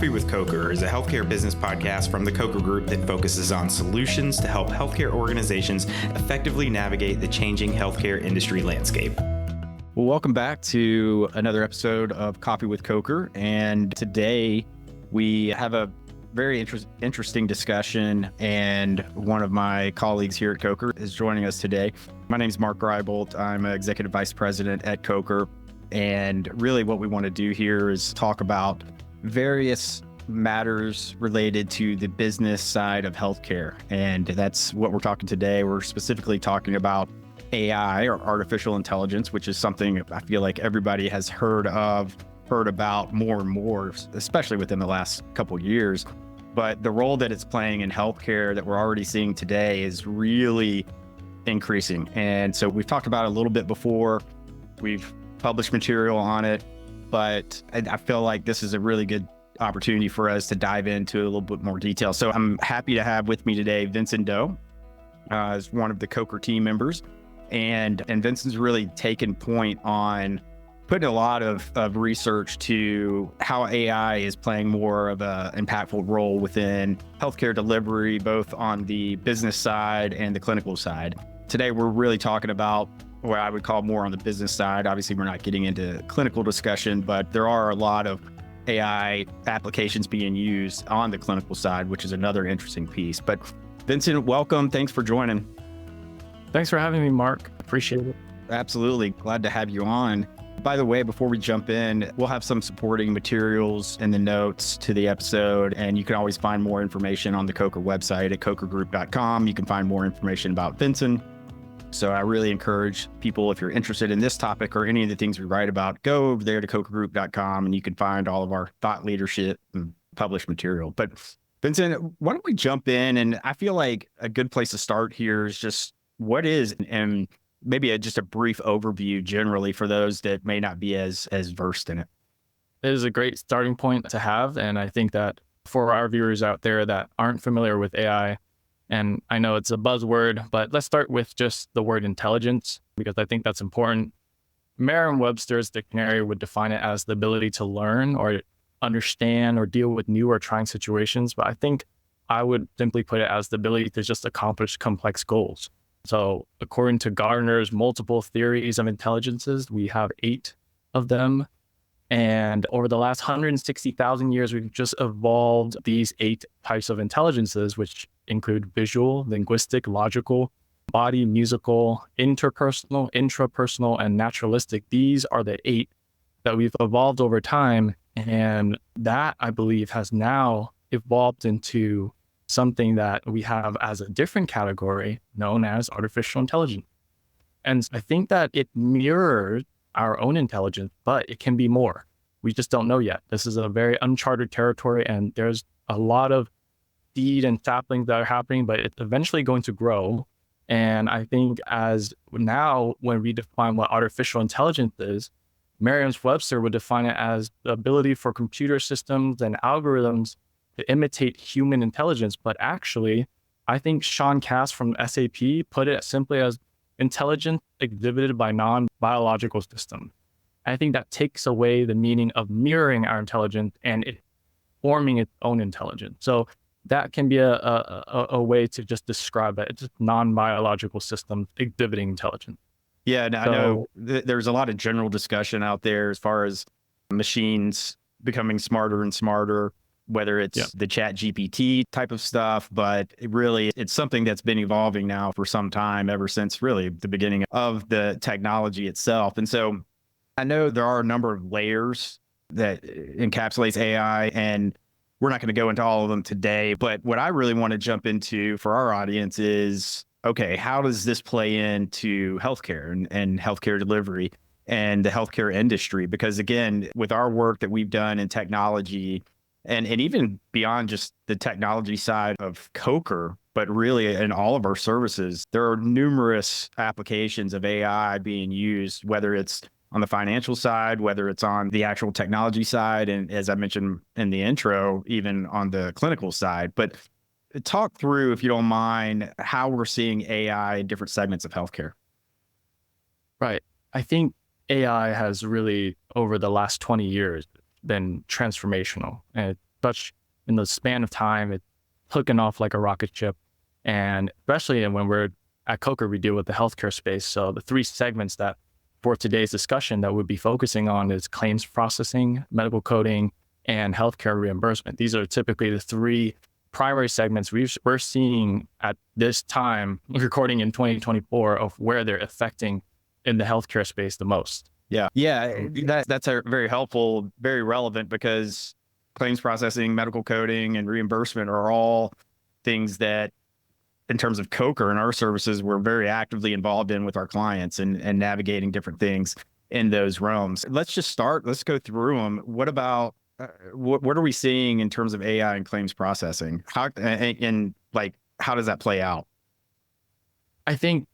Coffee with Coker is a healthcare business podcast from the Coker Group that focuses on solutions to help healthcare organizations effectively navigate the changing healthcare industry landscape. Well, welcome back to another episode of Coffee with Coker. And today we have a very interesting discussion, and one of my colleagues here at Coker is joining us today. My name is Mark Reiboldt. I'm an Executive Vice President at Coker. And really what we want to do here is talk about various matters related to the business side of healthcare. And that's what we're talking today. We're specifically talking about AI, or artificial intelligence, which is something I feel like everybody has heard about more and more, especially within the last couple of years. But the role that it's playing in healthcare that we're already seeing today is really increasing. And so we've talked about it a little bit before. We've published material on it, but I feel like this is a really good opportunity for us to dive into a little bit more detail. So I'm happy to have with me today Vinson Do, as one of the Coker team members. And Vinson's really taken point on putting a lot of research to how AI is playing more of an impactful role within healthcare delivery, both on the business side and the clinical side. Today, we're really talking about what I would call more on the business side. Obviously, we're not getting into clinical discussion, but there are a lot of AI applications being used on the clinical side, which is another interesting piece. But Vincent, welcome. Thanks for joining. Thanks for having me, Mark. Appreciate it. Absolutely. Glad to have you on. By the way, before we jump in, we'll have some supporting materials in the notes to the episode, and you can always find more information on the Coker website at cokergroup.com. You can find more information about Vinson. So I really encourage people, if you're interested in this topic or any of the things we write about, go over there to cokergroup.com and you can find all of our thought leadership and published material. But Vincent, why don't we jump in? And I feel like a good place to start here is just what is, and maybe just a brief overview generally for those that may not be as versed in it. It is a great starting point to have. And I think that for our viewers out there that aren't familiar with AI, and I know it's a buzzword, but let's start with just the word intelligence, because I think that's important. Merriam-Webster's dictionary would define it as the ability to learn or understand or deal with new or trying situations. But I think I would simply put it as the ability to just accomplish complex goals. So according to Gardner's multiple theories of intelligences, we have 8 of them. And over the last 160,000 years, we've just evolved these 8 types of intelligences, which include visual, linguistic, logical, body, musical, interpersonal, intrapersonal, and naturalistic. These are the 8 that we've evolved over time. And that, I believe, has now evolved into something that we have as a different category known as artificial intelligence. And I think that it mirrors our own intelligence, but it can be more. We just don't know yet. This is a very uncharted territory, and there's a lot of seed and saplings that are happening, but it's eventually going to grow. And I think as now, when we define what artificial intelligence is, Merriam-Webster would define it as the ability for computer systems and algorithms to imitate human intelligence. But actually, I think Sean Cass from SAP put it simply as intelligence exhibited by non-biological systems. I think that takes away the meaning of mirroring our intelligence and it forming its own intelligence. So that can be a way to just describe it. It's just non-biological systems exhibiting intelligence. Yeah, I know there's a lot of general discussion out there as far as machines becoming smarter and smarter, whether it's the chat GPT type of stuff, but it's something that's been evolving now for some time, ever since really the beginning of the technology itself. And so I know there are a number of layers that encapsulates AI, and we're not going to go into all of them today. But what I really want to jump into for our audience is, okay, how does this play into healthcare and healthcare delivery and the healthcare industry? Because again, with our work that we've done in technology, and even beyond just the technology side of Coker, but really in all of our services, there are numerous applications of AI being used, whether it's on the financial side, whether it's on the actual technology side, and as I mentioned in the intro, even on the clinical side. But talk through, if you don't mind, how we're seeing AI in different segments of healthcare. Right. I think AI has really, over the last 20 years, been transformational. And such in the span of time, it's hooking off like a rocket ship. And especially when we're at Coker, we deal with the healthcare space. So the three segments that for today's discussion that we'll be focusing on is claims processing, medical coding, and healthcare reimbursement. These are typically the three primary segments we're seeing at this time, recording in 2024, of where they're affecting in the healthcare space the most. Yeah. That's a very helpful, very relevant, because claims processing, medical coding, and reimbursement are all things that, in terms of Coker and our services, we're very actively involved in with our clients and navigating different things in those realms. Let's just start. Let's go through them. What about what are we seeing in terms of AI and claims processing? How does that play out? I think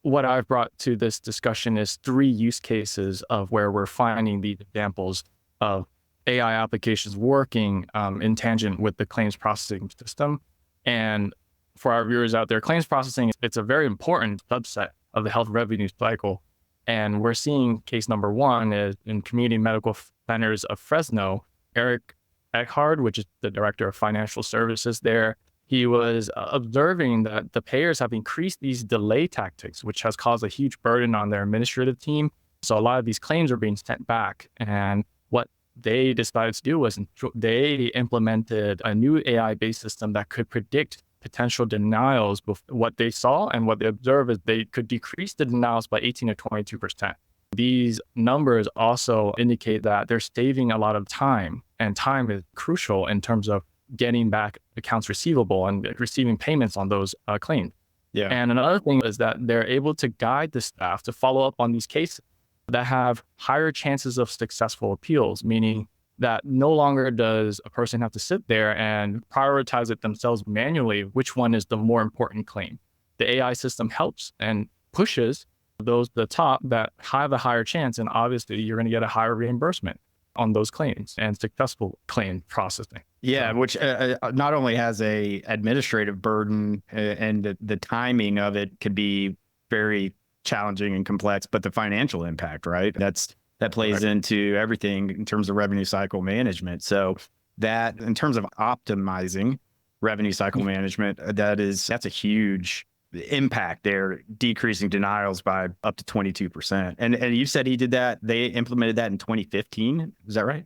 what I've brought to this discussion is three use cases of where we're finding these examples of AI applications working in tangent with the claims processing system. And for our viewers out there, claims processing, it's a very important subset of the health revenue cycle. And we're seeing case number one is in Community Medical Centers of Fresno. Eric Eckhard, which is the director of financial services there, he was observing that the payers have increased these delay tactics, which has caused a huge burden on their administrative team. So a lot of these claims are being sent back. And what they decided to do was they implemented a new AI-based system that could predict potential denials. What they saw and what they observed is they could decrease the denials by 18 to 22%. These numbers also indicate that they're saving a lot of time, and time is crucial in terms of getting back accounts receivable and receiving payments on those claims. Yeah. And another thing is that they're able to guide the staff to follow up on these cases that have higher chances of successful appeals, meaning that no longer does a person have to sit there and prioritize it themselves manually, which one is the more important claim. The AI system helps and pushes those the top that have a higher chance, and obviously you're going to get a higher reimbursement on those claims and successful claim processing. Yeah, which not only has a administrative burden and the timing of it could be very challenging and complex, but the financial impact, right? That plays into everything in terms of revenue cycle management. So that, in terms of optimizing revenue cycle management, that's a huge impact there, decreasing denials by up to 22%. And you said he did that, they implemented that in 2015. Is that right?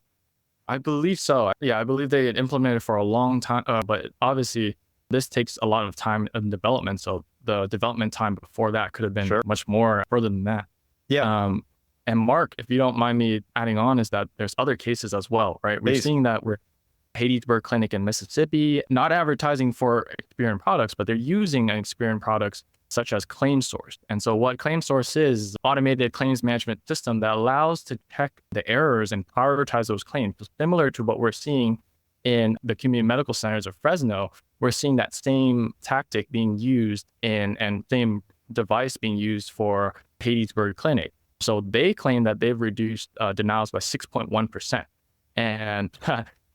I believe so. Yeah, I believe they had implemented for a long time, but obviously this takes a lot of time in development. So the development time before that could have been much more further than that. Yeah. And Mark, if you don't mind me adding on, is that there's other cases as well, right? We're seeing that we're Hattiesburg Clinic in Mississippi, not advertising for Experian products, but they're using Experian products such as ClaimSource. And so what ClaimSource is automated claims management system that allows to check the errors and prioritize those claims. So similar to what we're seeing in the community medical centers of Fresno, we're seeing that same tactic being used and same device being used for Hattiesburg Clinic. So they claim that they've reduced denials by 6.1%. And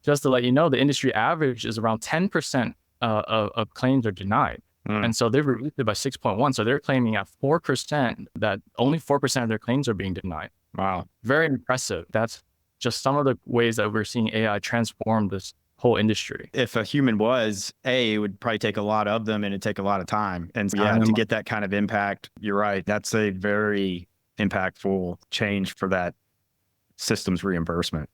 just to let you know, the industry average is around 10% of claims are denied. And so they've reduced it by 6.1. So they're claiming at 4% that only 4% of their claims are being denied. Wow. Very impressive. That's just some of the ways that we're seeing AI transform this whole industry. If a human it would probably take a lot of them and it'd take a lot of time. And to get that kind of impact, you're right. That's a very impactful change for that system's reimbursement.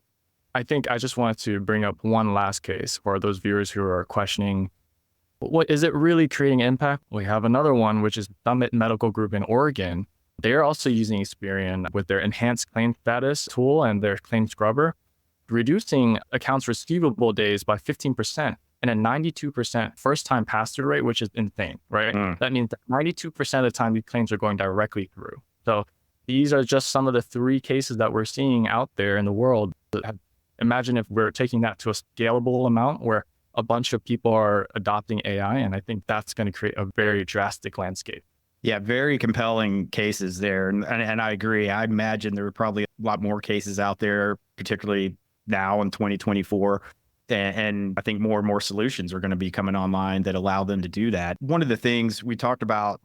I think I just wanted to bring up one last case for those viewers who are questioning, what is it really creating impact? We have another one, which is Summit Medical Group in Oregon. They're also using Experian with their enhanced claim status tool and their claim scrubber, reducing accounts receivable days by 15% and a 92% first-time pass-through rate, which is insane, right? That means that 92% of the time these claims are going directly through. So these are just some of the three cases that we're seeing out there in the world. Imagine if we're taking that to a scalable amount where a bunch of people are adopting AI, and I think that's going to create a very drastic landscape. Yeah, very compelling cases there. And I agree. I imagine there are probably a lot more cases out there, particularly now in 2024. And I think more and more solutions are going to be coming online that allow them to do that. One of the things we talked about,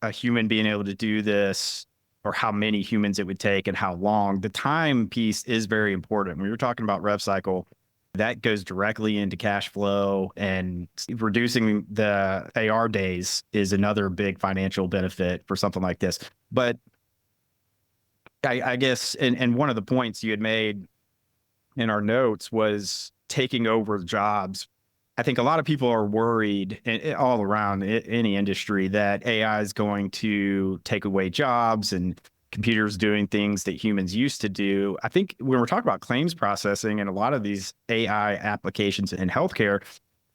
a human being able to do this, or how many humans it would take and how long. The time piece is very important. We were talking about rev cycle that goes directly into cash flow, and reducing the AR days is another big financial benefit for something like this. But I guess, and one of the points you had made in our notes was taking over jobs. I think a lot of people are worried all around any industry that AI is going to take away jobs and computers doing things that humans used to do. I think when we're talking about claims processing and a lot of these AI applications in healthcare,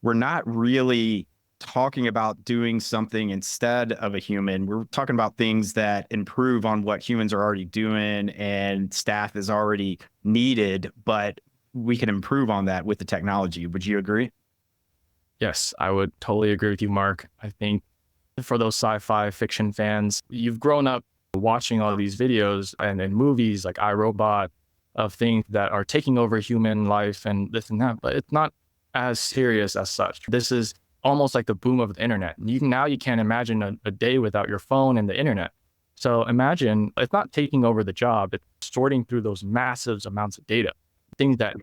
we're not really talking about doing something instead of a human. We're talking about things that improve on what humans are already doing and staff is already needed, but we can improve on that with the technology. Would you agree? Yes, I would totally agree with you, Mark. I think for those sci-fi fiction fans, you've grown up watching all these videos and movies like iRobot of things that are taking over human life and this and that, but it's not as serious as such. This is almost like the boom of the internet. Now you can't imagine a day without your phone and the internet. So imagine it's not taking over the job, it's sorting through those massive amounts of data, things that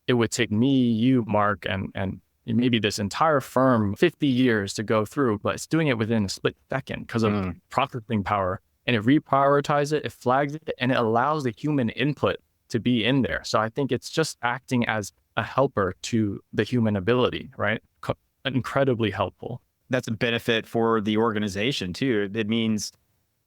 it would take me, you, Mark, and maybe this entire firm 50 years to go through, but it's doing it within a split second because of processing power. And it reprioritizes it, it flags it, and it allows the human input to be in there. So I think it's just acting as a helper to the human ability, right? Incredibly helpful. That's a benefit for the organization too. It means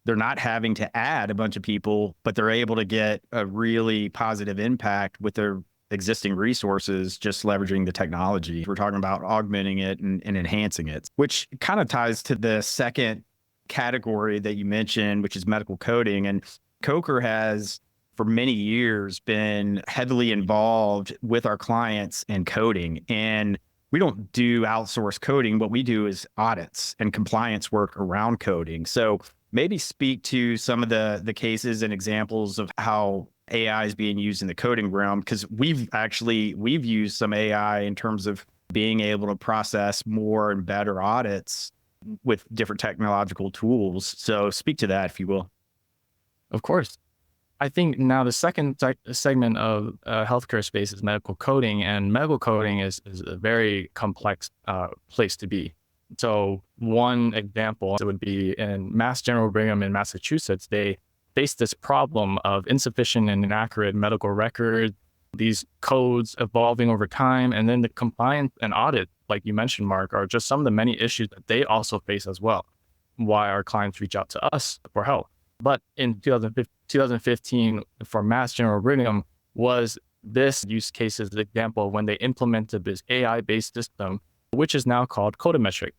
they're not having to add a bunch of people, but they're able to get a really positive impact with their existing resources, just leveraging the technology. We're talking about augmenting it and enhancing it, which kind of ties to the second category that you mentioned, which is medical coding. And Coker has for many years been heavily involved with our clients in coding. And we don't do outsourced coding. What we do is audits and compliance work around coding. So maybe speak to some of the cases and examples of how AI is being used in the coding realm, because we've used some AI in terms of being able to process more and better audits with different technological tools. So speak to that, if you will. Of course. I think now the second segment of healthcare space is medical coding, and medical coding is a very complex place to be. So one example would be in Mass General Brigham in Massachusetts. They faced this problem of insufficient and inaccurate medical records, these codes evolving over time, and then the compliance and audit, like you mentioned, Mark, are just some of the many issues that they also face as well, why our clients reach out to us for help. But in 2015, for Mass General Brigham, was this use case's example when they implemented this AI-based system, which is now called Codemetric.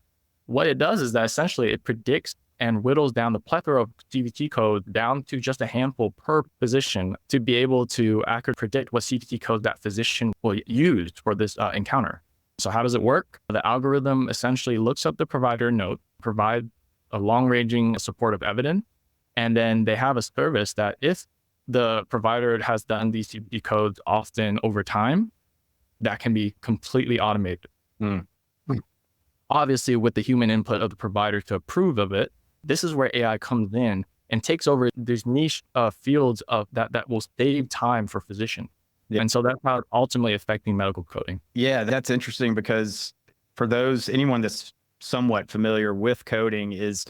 What it does is that essentially it predicts and whittles down the plethora of CPT codes down to just a handful per physician to be able to accurately predict what CPT code that physician will use for this encounter. So how does it work? The algorithm essentially looks up the provider note, provide a long-ranging supportive evidence, and then they have a service that if the provider has done these CPT codes often over time, that can be completely automated. Obviously, with the human input of the provider to approve of it, this is where AI comes in and takes over these niche fields of that will save time for physicians. Yeah. And so that's how it's ultimately affecting medical coding. Yeah, that's interesting because for anyone that's somewhat familiar with coding is,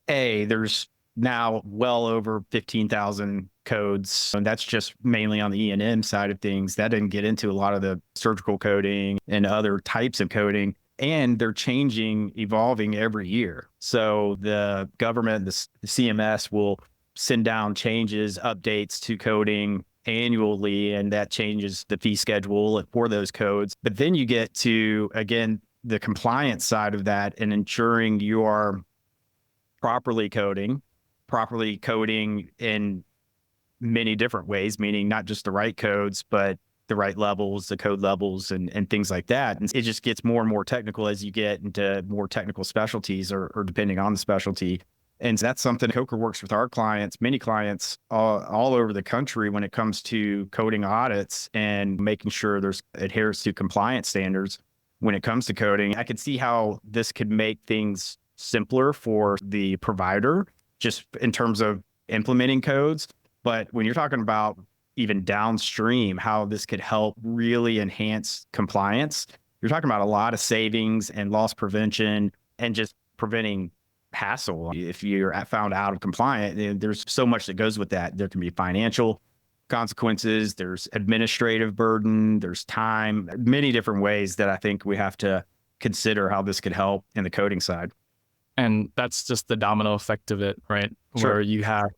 there's now well over 15,000 codes. And that's just mainly on the E&M side of things. That didn't get into a lot of the surgical coding and other types of coding. And they're changing, evolving every year. So the government, the CMS will send down changes, updates to coding annually, and that changes the fee schedule for those codes. But then you get to, again, the compliance side of that and ensuring you are properly coding in many different ways, meaning not just the right codes, but the right levels, the code levels, and things like that. And it just gets more and more technical as you get into more technical specialties or depending on the specialty. And that's something Coker works with our clients, many clients all over the country when it comes to coding audits and making sure there's adherence to compliance standards when it comes to coding. I could see how this could make things simpler for the provider just in terms of implementing codes. But when you're talking about even downstream, how this could help really enhance compliance, you're talking about a lot of savings and loss prevention and just preventing hassle. If you're found out of compliant, there's so much that goes with that. There can be financial consequences, there's administrative burden, there's time, many different ways that I think we have to consider how this could help in the coding side. And that's just the domino effect of it, right? Sure. Where you have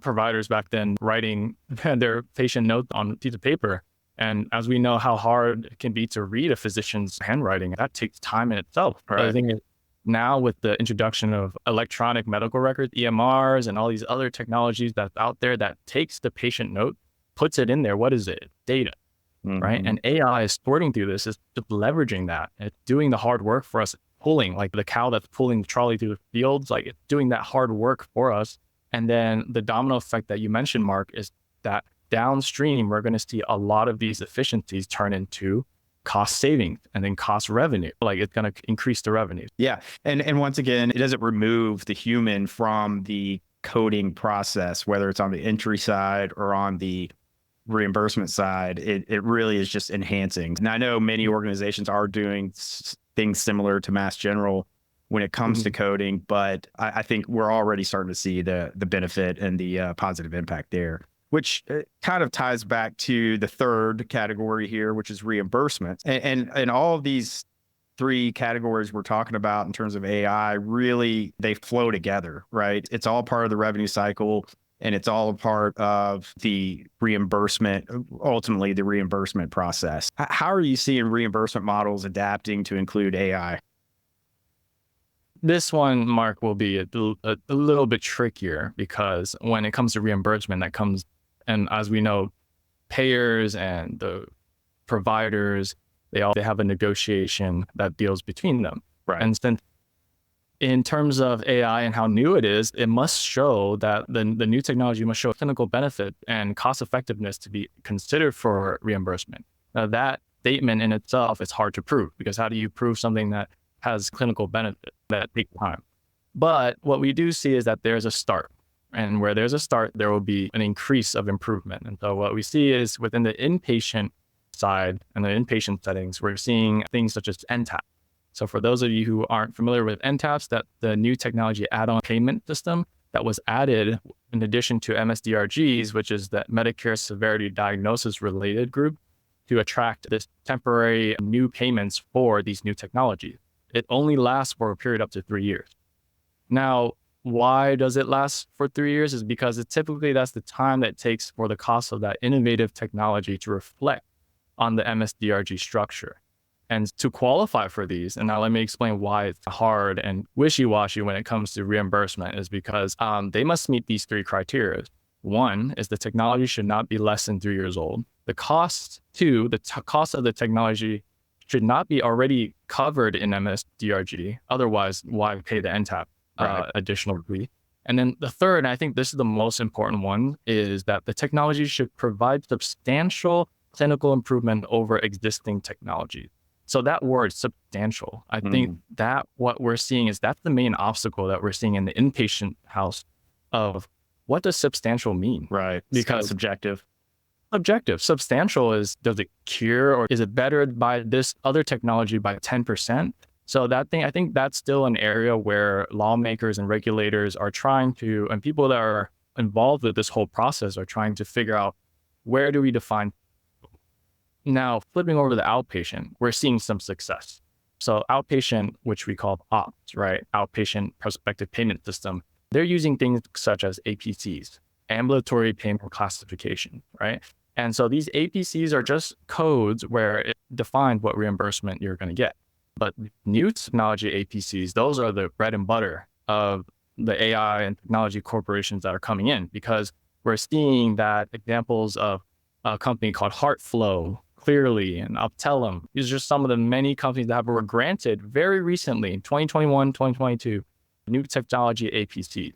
providers back then writing their patient note on a piece of paper. And as we know how hard it can be to read a physician's handwriting, that takes time in itself. Right. I think now with the introduction of electronic medical records, EMRs, and all these other technologies that's out there that takes the patient note, puts it in there. What is it? Data, right? And AI is sorting through this, is just leveraging that. It's doing the hard work for us, pulling, like the cow that's pulling the trolley through the fields, like it's doing that hard work for us. And then the domino effect that you mentioned, Mark, is that downstream, we're going to see a lot of these efficiencies turn into cost savings and then cost revenue. Like it's going to increase the revenue. Yeah. And once again, it doesn't remove the human from the coding process, whether it's on the entry side or on the reimbursement side. It really is just enhancing. And I know many organizations are doing things similar to Mass General when it comes to coding, but I think we're already starting to see the benefit and the positive impact there, which kind of ties back to the third category here, which is reimbursement. And all of these three categories we're talking about in terms of AI, really, they flow together, right? It's all part of the revenue cycle, and it's all a part of the reimbursement, ultimately the reimbursement process. How are you seeing reimbursement models adapting to include AI? This one, Mark, will be a little bit trickier because when it comes to reimbursement, that comes, and as we know, payers and the providers, they have a negotiation that deals between them. Right. And since in terms of AI and how new it is, it must show that the new technology must show clinical benefit and cost effectiveness to be considered for reimbursement. Now, that statement in itself is hard to prove because how do you prove something that has clinical benefit? That takes time. But what we do see is that there's a start. And where there's a start, there will be an increase of improvement. And so what we see is within the inpatient side and the inpatient settings, we're seeing things such as NTAP. So for those of you who aren't familiar with NTAPs, that the new technology add-on payment system that was added in addition to MSDRGs, which is that Medicare Severity Diagnosis Related group, to attract this temporary new payments for these new technologies. It only lasts for a period up to 3 years. Now, why does it last for 3 years? Is because typically that's the time that it takes for the cost of that innovative technology to reflect on the MSDRG structure. And to qualify for these, and now let me explain why it's hard and wishy-washy when it comes to reimbursement, is because they must meet these three criteria. One is the technology should not be less than 3 years old. The cost, two, the cost of the technology should not be already covered in MSDRG. Otherwise, why pay the NTAP additional fee? And then the third, and I think this is the most important one, is that the technology should provide substantial clinical improvement over existing technology. So that word, substantial, I think that what we're seeing is that's the main obstacle that we're seeing in the inpatient house of what does substantial mean? Right. Because subjective. Substantial is, does it cure or is it bettered by this other technology by 10%? So that thing, I think that's still an area where lawmakers and regulators are trying to, and people that are involved with this whole process are trying to figure out, where do we define? Now, flipping over to the outpatient, we're seeing some success. So outpatient, which we call OPS, right? Outpatient prospective payment system, they're using things such as APCs, ambulatory payment classification, right? And so these APCs are just codes where it defines what reimbursement you're going to get. But new technology APCs, those are the bread and butter of the AI and technology corporations that are coming in, because we're seeing that examples of a company called HeartFlow, Clearly, and Optellum. These are just some of the many companies that were granted very recently in 2021, 2022, new technology APCs.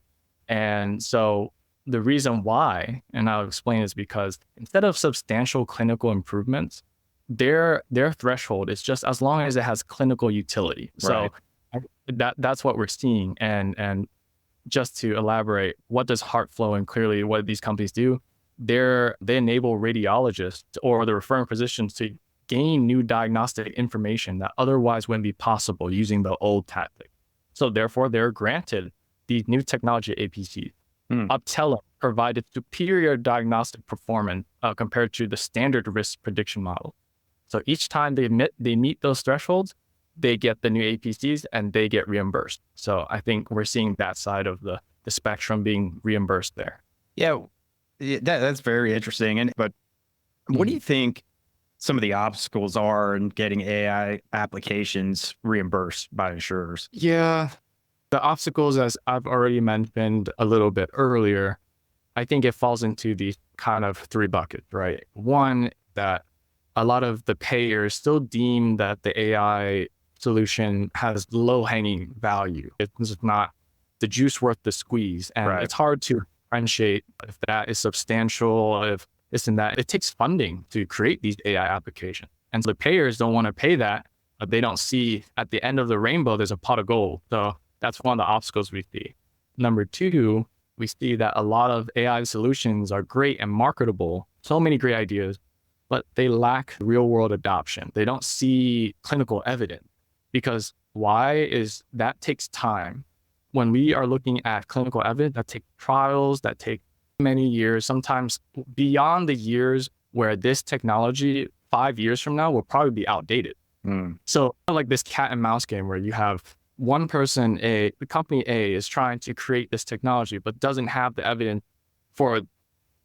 And so the reason why, and I'll explain, is because instead of substantial clinical improvements, their threshold is just as long as it has clinical utility. Right. So that's what we're seeing. And just to elaborate, what does HeartFlow and Clearly, what these companies do? they enable radiologists or the referring physicians to gain new diagnostic information that otherwise wouldn't be possible using the old tactic. So therefore, they're granted these new technology APCs. Uptelling provided superior diagnostic performance compared to the standard risk prediction model. So each time they meet those thresholds, they get the new APCs and they get reimbursed. So I think we're seeing that side of the spectrum being reimbursed there. Yeah, that's very interesting. But what do you think some of the obstacles are in getting AI applications reimbursed by insurers? Yeah, the obstacles, as I've already mentioned a little bit earlier, I think it falls into these kind of three buckets, right? One, that a lot of the payers still deem that the AI solution has low-hanging value. It's not the juice worth the squeeze. And It's hard to differentiate if that is substantial, if this and that. It takes funding to create these AI applications. And so the payers don't want to pay that, but they don't see at the end of the rainbow, there's a pot of gold. So that's one of the obstacles we see. Number two, we see that a lot of AI solutions are great and marketable, so many great ideas, but they lack real world adoption. They don't see clinical evidence because why is that takes time. When we are looking at clinical evidence, that take trials, that take many years, sometimes beyond the years where this technology 5 years from now will probably be outdated. So like this cat and mouse game where you have one person, the company A is trying to create this technology, but doesn't have the evidence for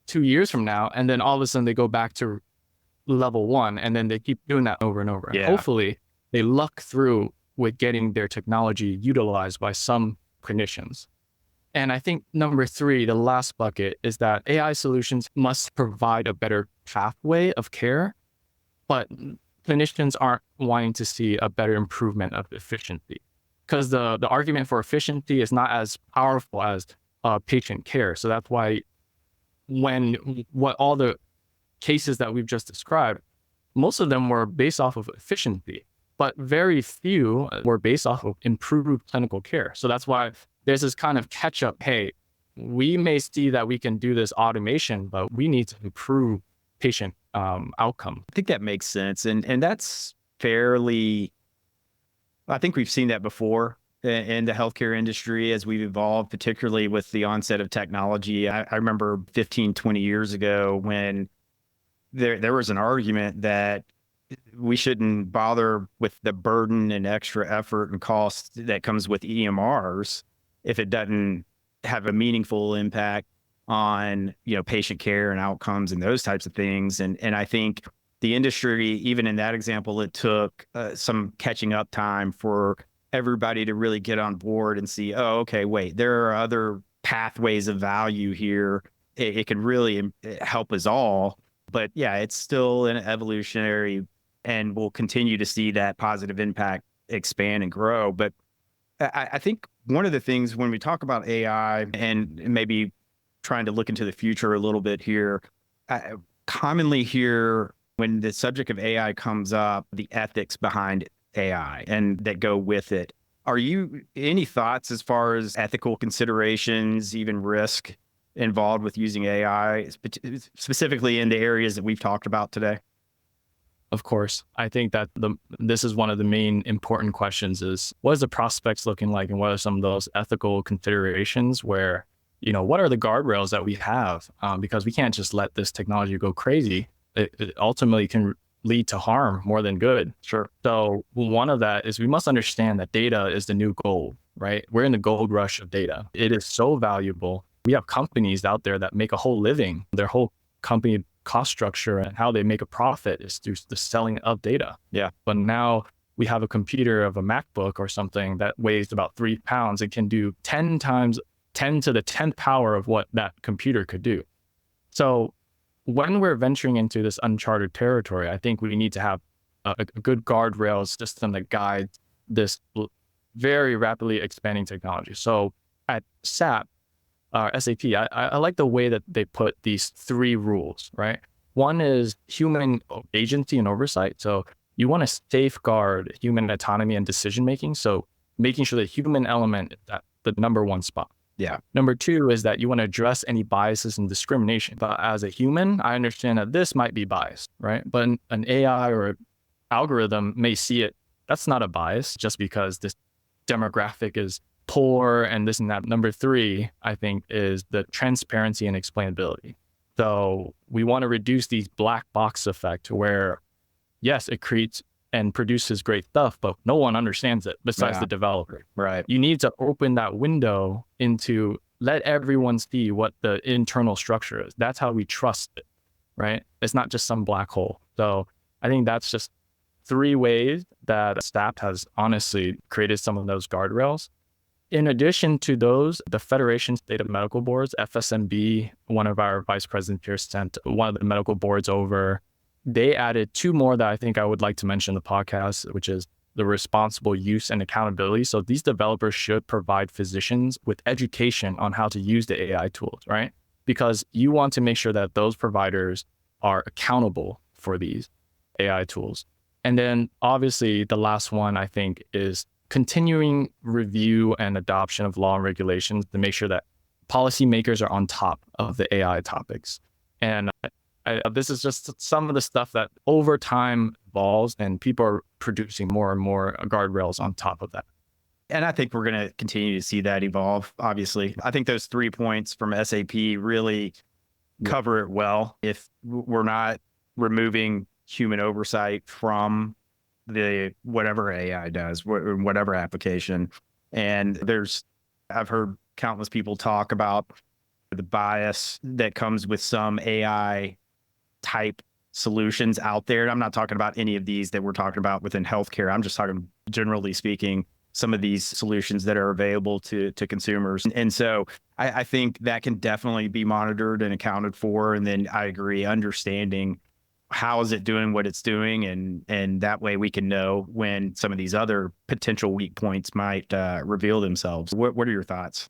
2 years from now. And then all of a sudden they go back to level one and then they keep doing that over and over. Yeah. Hopefully they luck through with getting their technology utilized by some clinicians. And I think number three, the last bucket, is that AI solutions must provide a better pathway of care, but clinicians aren't wanting to see a better improvement of efficiency because the argument for efficiency is not as powerful as patient care. So that's why what all the cases that we've just described, most of them were based off of efficiency, but very few were based off of improved clinical care. So that's why there's this kind of catch up. Hey, we may see that we can do this automation, but we need to improve patient outcome. I think that makes sense. And that's fairly, I think we've seen that before in the healthcare industry as we've evolved, particularly with the onset of technology. I remember 15, 20 years ago when there was an argument that we shouldn't bother with the burden and extra effort and cost that comes with EMRs if it doesn't have a meaningful impact on, patient care and outcomes and those types of things. And I think the industry, even in that example, it took some catching up time for everybody to really get on board and see, oh, okay, wait, there are other pathways of value here. It can really help us all. But yeah, it's still an evolutionary, and we'll continue to see that positive impact expand and grow. But I think one of the things when we talk about AI and maybe trying to look into the future a little bit here, I commonly hear when the subject of AI comes up, the ethics behind AI and that go with it. Are you any thoughts as far as ethical considerations, even risk involved with using AI, specifically in the areas that we've talked about today? Of course. I think that this is one of the main important questions is what is the prospects looking like and what are some of those ethical considerations where, what are the guardrails that we have? Because we can't just let this technology go crazy. It ultimately can lead to harm more than good. Sure. So one of that is we must understand that data is the new gold, right? We're in the gold rush of data. It is so valuable. We have companies out there that make a whole living. Their whole company cost structure and how they make a profit is through the selling of data. Yeah. But now we have a computer of a MacBook or something that weighs about 3 pounds. It can do 10 to the 10th power of what that computer could do. So when we're venturing into this uncharted territory, I think we need to have a good guardrail system that guides this very rapidly expanding technology. So at SAP, SAP, I like the way that they put these 3 rules, right? One is human agency and oversight. So you want to safeguard human autonomy and decision-making. So making sure the human element is at the number one spot. Yeah. Number two is that you want to address any biases and discrimination. But as a human, I understand that this might be biased, right? But an AI or an algorithm may see it. That's not a bias just because this demographic is poor and this and that. Number three, I think, is the transparency and explainability. So we want to reduce these black box effect where, yes, it creates and produces great stuff, but no one understands it besides the developer. Right. You need to open that window into let everyone see what the internal structure is. That's how we trust it, right? It's not just some black hole. So I think that's just three ways that STAPT has honestly created some of those guardrails. In addition to those, the Federation State of Medical Boards, FSMB, one of our vice presidents here sent one of the medical boards over. They added two more that I think I would like to mention in the podcast, which is the responsible use and accountability. So these developers should provide physicians with education on how to use the AI tools, right? Because you want to make sure that those providers are accountable for these AI tools. And then obviously the last one I think is continuing review and adoption of law and regulations to make sure that policymakers are on top of the AI topics. And this is just some of the stuff that over time evolves and people are producing more and more guardrails on top of that. And I think we're going to continue to see that evolve, obviously. I think those 3 points from SAP really cover it well. If we're not removing human oversight from the whatever AI does, whatever application. And I've heard countless people talk about the bias that comes with some AI type solutions out there. I'm not talking about any of these that we're talking about within healthcare. I'm just talking generally speaking, some of these solutions that are available to consumers. And so I think that can definitely be monitored and accounted for. And then I agree, understanding how is it doing what it's doing, and that way we can know when some of these other potential weak points might reveal themselves. What are your thoughts?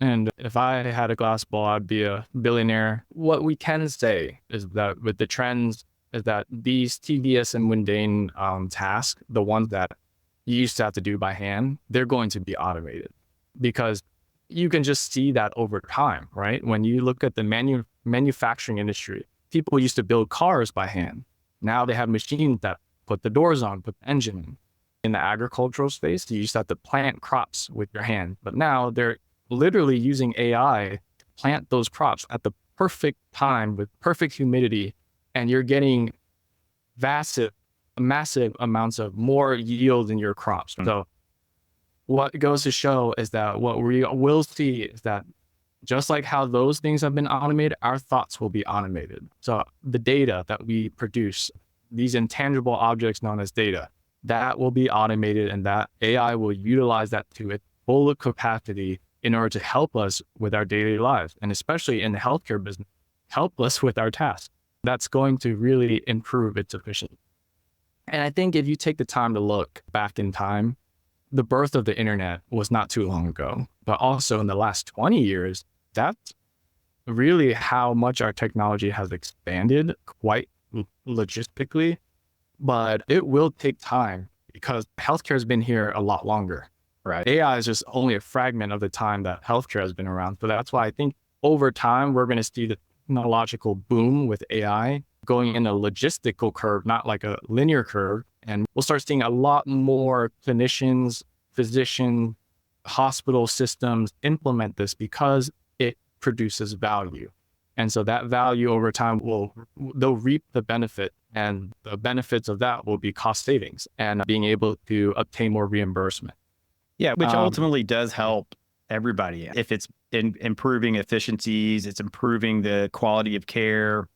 And if I had a glass ball, I'd be a billionaire. What we can say is that with the trends is that these tedious and mundane tasks, the ones that you used to have to do by hand, they're going to be automated because you can just see that over time, right? When you look at the manufacturing industry, people used to build cars by hand. Now they have machines that put the doors on, put the engine in. In the agricultural space, you used to have to plant crops with your hand, but now they're literally using AI to plant those crops at the perfect time with perfect humidity, and you're getting massive amounts of more yield in your crops. So what goes to show is that what we will see is that just like how those things have been automated, our thoughts will be automated. So the data that we produce, these intangible objects known as data, that will be automated, and that AI will utilize that to its full capacity in order to help us with our daily lives, and especially in the healthcare business, help us with our tasks. That's going to really improve its efficiency. And I think if you take the time to look back in time, the birth of the internet was not too long ago, but also in the last 20 years, that's really how much our technology has expanded quite logistically, but it will take time because healthcare has been here a lot longer. Right. AI is just only a fragment of the time that healthcare has been around. So that's why I think over time, we're going to see the technological boom with AI going in a logistical curve, not like a linear curve. And we'll start seeing a lot more clinicians, physicians, hospital systems implement this because it produces value. And so that value over time they'll reap the benefit, and the benefits of that will be cost savings and being able to obtain more reimbursement. Yeah, which ultimately does help everybody. If it's improving efficiencies, it's improving the quality of care,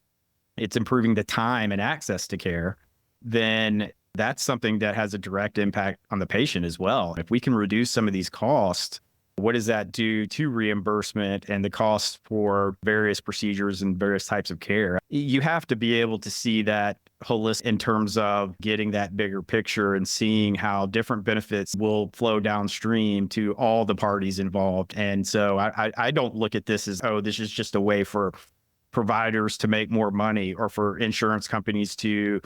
it's improving the time and access to care, then that's something that has a direct impact on the patient as well. If we can reduce some of these costs, what does that do to reimbursement and the cost for various procedures and various types of care? You have to be able to see that holistic in terms of getting that bigger picture and seeing how different benefits will flow downstream to all the parties involved. And so I don't look at this as, oh, this is just a way for providers to make more money or for insurance companies to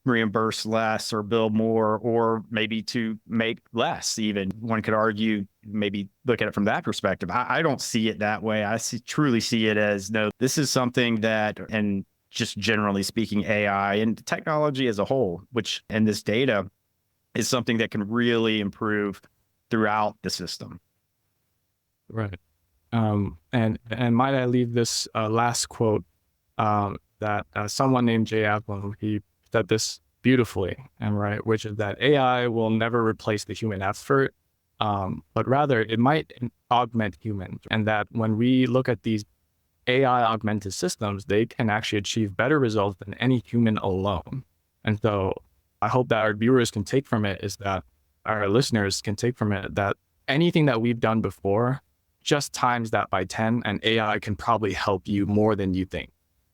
reimburse less or bill more, or maybe to make less even. One could argue, maybe look at it from that perspective. I don't see it that way. Truly see it as, no, this is something that, and just generally speaking, AI and technology as a whole, and this data is something that can really improve throughout the system. Right. And might I leave this last quote that someone named Jay Ablin, he said this beautifully, and right, which is that AI will never replace the human effort, but rather it might augment humans, and that when we look at these AI augmented systems, they can actually achieve better results than any human alone. And so I hope that our viewers can take from it is that our listeners can take from it that anything that we've done before, just times that by 10, and AI can probably help you more than you think.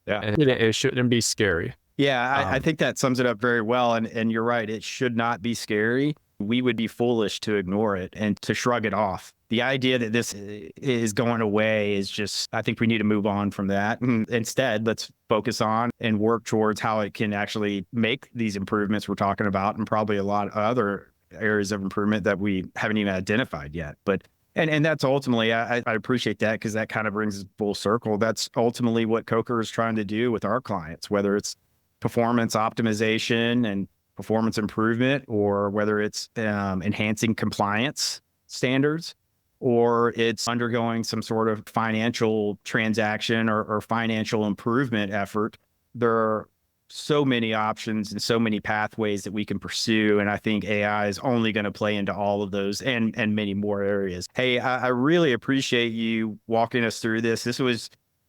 Yeah. And it shouldn't be scary. Yeah, I think that sums it up very well. And you're right. It should not be scary. We would be foolish to ignore it and to shrug it off. The idea that this is going away is just, I think we need to move on from that. And instead, let's focus on and work towards how it can actually make these improvements we're talking about, and probably a lot of other areas of improvement that we haven't even identified yet. But and that's ultimately, I appreciate that, because that kind of brings us full circle. That's ultimately what Coker is trying to do with our clients, whether it's performance optimization and performance improvement, or whether it's enhancing compliance standards, or it's undergoing some sort of financial transaction or financial improvement effort. There are so many options and so many pathways that we can pursue. And I think AI is only going to play into all of those and many more areas. Hey, I really appreciate you walking us through this. This was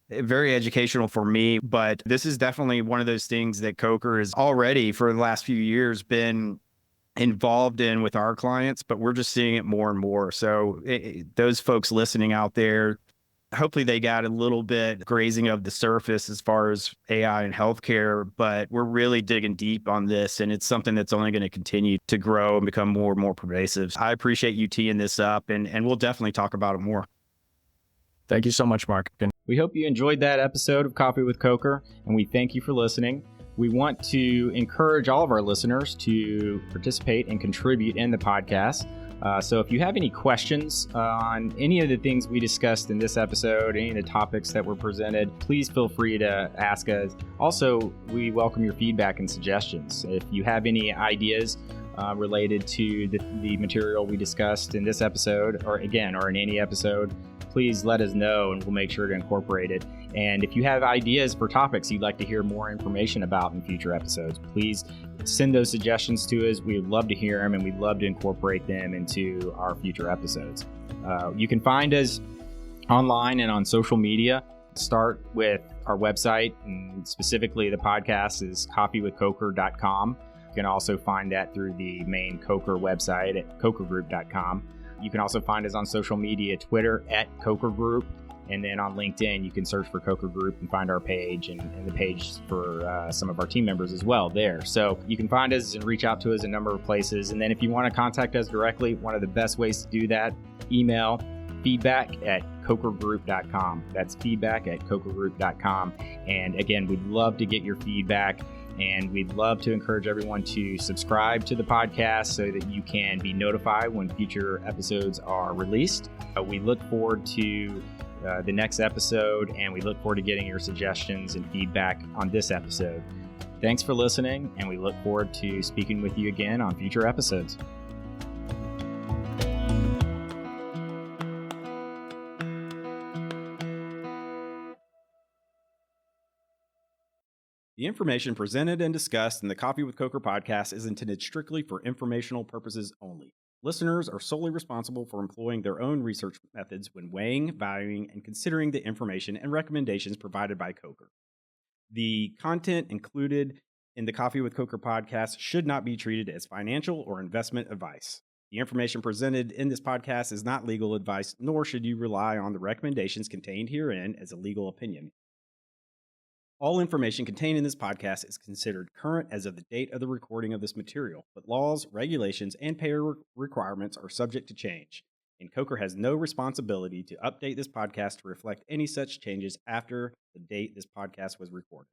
very educational for me, but this is definitely one of those things that Coker has already, for the last few years, been involved in with our clients, but we're just seeing it more and more. So those folks listening out there, hopefully they got a little bit grazing of the surface as far as AI and healthcare, but we're really digging deep on this, and it's something that's only going to continue to grow and become more and more pervasive. I appreciate you teeing this up, and we'll definitely talk about it more. Thank you so much, Mark. We hope you enjoyed that episode of Coffee with Coker, and we thank you for listening. We want to encourage all of our listeners to participate and contribute in the podcast. So if you have any questions on any of the things we discussed in this episode, any of the topics that were presented, please feel free to ask us. Also, we welcome your feedback and suggestions. If you have any ideas related to the material we discussed in this episode, or in any episode, please let us know and we'll make sure to incorporate it. And if you have ideas for topics you'd like to hear more information about in future episodes, please send those suggestions to us. We would love to hear them, and we'd love to incorporate them into our future episodes. You can find us online and on social media. Start with our website, and specifically the podcast is coffeewithcoker.com. You can also find that through the main Coker website at cokergroup.com. You can also find us on social media, Twitter at Coker Group, and then on LinkedIn, you can search for Coker Group and find our page and the page for some of our team members as well there. So you can find us and reach out to us a number of places. And then if you want to contact us directly, one of the best ways to do that, email feedback@cokergroup.com. That's feedback@cokergroup.com. And again, we'd love to get your feedback. And we'd love to encourage everyone to subscribe to the podcast so that you can be notified when future episodes are released. We look forward to the next episode, and we look forward to getting your suggestions and feedback on this episode. Thanks for listening, and we look forward to speaking with you again on future episodes. The information presented and discussed in the Coffee with Coker podcast is intended strictly for informational purposes only. Listeners are solely responsible for employing their own research methods when weighing, valuing, and considering the information and recommendations provided by Coker. The content included in the Coffee with Coker podcast should not be treated as financial or investment advice. The information presented in this podcast is not legal advice, nor should you rely on the recommendations contained herein as a legal opinion. All information contained in this podcast is considered current as of the date of the recording of this material, but laws, regulations, and payer requirements are subject to change, and Coker has no responsibility to update this podcast to reflect any such changes after the date this podcast was recorded.